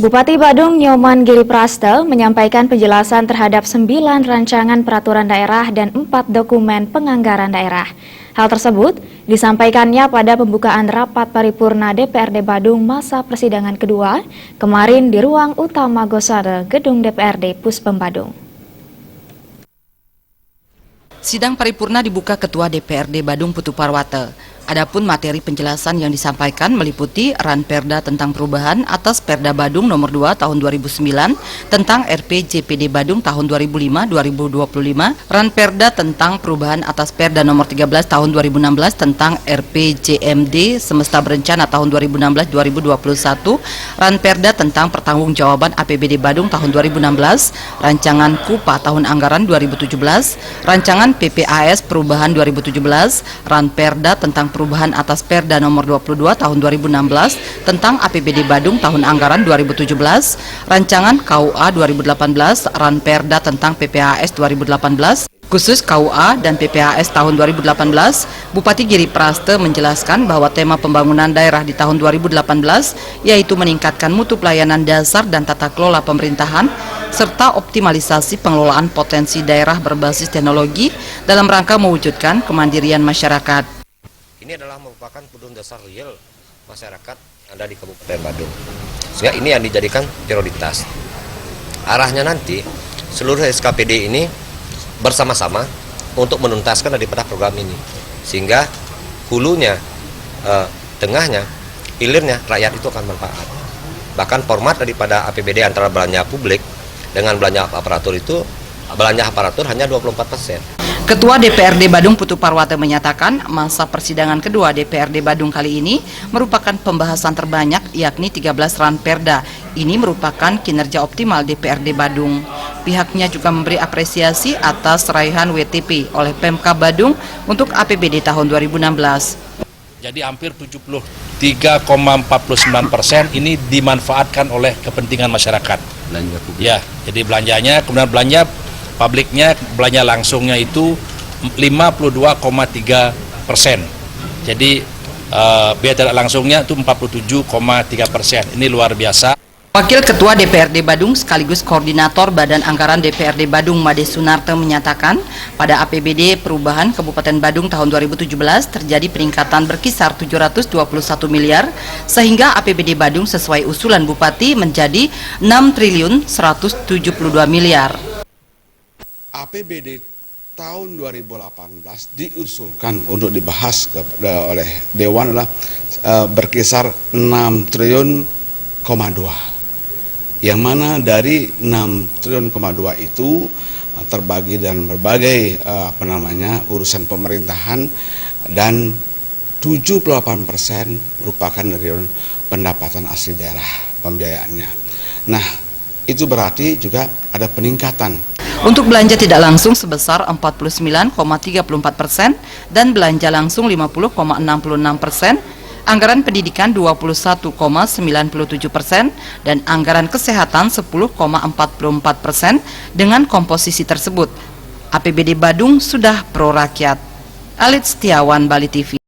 Bupati Badung Nyoman Giripraste menyampaikan penjelasan terhadap 9 rancangan peraturan daerah dan 4 dokumen penganggaran daerah. Hal tersebut disampaikannya pada pembukaan rapat paripurna DPRD Badung masa persidangan kedua kemarin di ruang utama Gosade, Gedung DPRD Puspem Badung. Sidang paripurna dibuka Ketua DPRD Badung Putu Parwata. Adapun materi penjelasan yang disampaikan meliputi Ranperda tentang perubahan atas Perda Badung nomor 2 tahun 2009 tentang RPJPD Badung tahun 2005-2025, Ranperda tentang perubahan atas Perda nomor 13 tahun 2016 tentang RPJMD Semesta Berencana tahun 2016-2021, Ranperda tentang pertanggungjawaban APBD Badung tahun 2016, Rancangan KUPA tahun anggaran 2017, Rancangan PPAS Perubahan 2017, Ranperda tentang perubahan atas Perda nomor 22 tahun 2016 tentang APBD Badung tahun anggaran 2017, Rancangan KUA 2018, Ranperda tentang PPAS 2018, khusus KUA dan PPAS tahun 2018, Bupati Giripraste menjelaskan bahwa tema pembangunan daerah di tahun 2018 yaitu meningkatkan mutu pelayanan dasar dan tata kelola pemerintahan serta optimalisasi pengelolaan potensi daerah berbasis teknologi dalam rangka mewujudkan kemandirian masyarakat. Ini adalah merupakan kebutuhan dasar real masyarakat yang ada di Kabupaten Badung. Sehingga ini yang dijadikan prioritas. Arahnya nanti seluruh SKPD ini bersama-sama untuk menuntaskan daripada program ini. Sehingga hulunya, tengahnya, hilirnya rakyat itu akan manfaat. Bahkan format daripada APBD antara belanja publik dengan belanja aparatur itu, belanja aparatur hanya 24%. Ketua DPRD Badung Putu Parwata menyatakan masa persidangan kedua DPRD Badung kali ini merupakan pembahasan terbanyak yakni 13 Ranperda. Ini merupakan kinerja optimal DPRD Badung. Pihaknya juga memberi apresiasi atas raihan WTP oleh Pemkab Badung untuk APBD tahun 2016. Jadi hampir 73,49% ini dimanfaatkan oleh kepentingan masyarakat. Belanja publik. Ya, jadi belanjanya, kemudian belanja publiknya, belanja langsungnya itu 52,3%. Jadi biaya tidak langsungnya itu 47,3%. Ini luar biasa. Wakil Ketua DPRD Badung sekaligus Koordinator Badan Anggaran DPRD Badung Made Sunarte menyatakan pada APBD Perubahan Kabupaten Badung tahun 2017 terjadi peningkatan berkisar 721 miliar sehingga APBD Badung sesuai usulan Bupati menjadi 6.172 miliar. APBD tahun 2018 diusulkan untuk dibahas oleh Dewan adalah berkisar 6,2 triliun, yang mana dari 6,2 triliun itu terbagi dan berbagai urusan pemerintahan dan 78% merupakan dari pendapatan asli daerah pembiayaannya. Nah, itu berarti juga ada peningkatan. Untuk belanja tidak langsung sebesar 49,34% dan belanja langsung 50,66%, anggaran pendidikan 21,97% dan anggaran kesehatan 10,44%. Dengan komposisi tersebut, APBD Badung sudah pro rakyat. Alit Setiawan, Bali TV.